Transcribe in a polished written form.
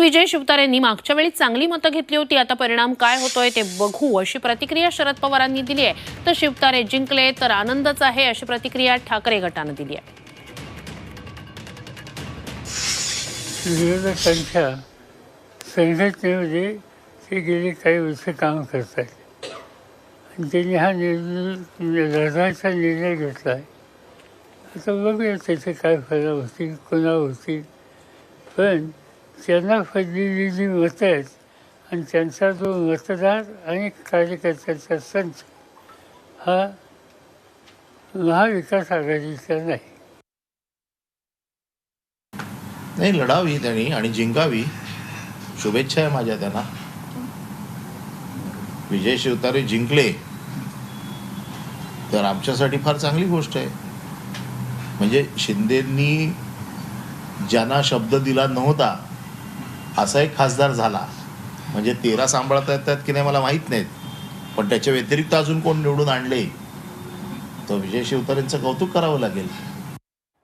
विजय शिवतारेंनी मागच्या वेळी चांगली मतं घेतली होती, आता परिणाम काय होतोय ते बघू अशी प्रतिक्रिया शरद पवारांनी दिली आहे। तर शिवतारे जिंकले तर आनंदच आहे अशी प्रतिक्रिया ठाकरे गटाने दिली आहे। विरोधकांच्या संघटनेमध्ये ते गेले काही वर्ष काम करत आहेत आणि त्यांनी हा लढण्याचा निर्णय घेतला आहे। आता बघूया त्याचे काय फरक होतील, कोणा होतील, पण त्यांना पडलेली जी मतं आहेत आणि त्यांचा जो मतदार आणि कार्यकर्त्यांचा संच हा महाविकास आघाडीचा नाही। नाही, लढावी त्यांनी आणि जिंकावी, शुभेच्छा आहे माझ्या त्यांना। विजय शिवतारे जिंकले तर आमच्यासाठी फार चांगली गोष्ट आहे। म्हणजे शिंदेंनी ज्यांना शब्द दिला नव्हता असा एक खासदार झाला, म्हणजे 13 सांभाळता येतात की नाही मला माहीत नाहीत, पण त्याच्या व्यतिरिक्त अजून कोण निवडून आणले तर विजय शिवतारेंचं कौतुक करावं लागेल।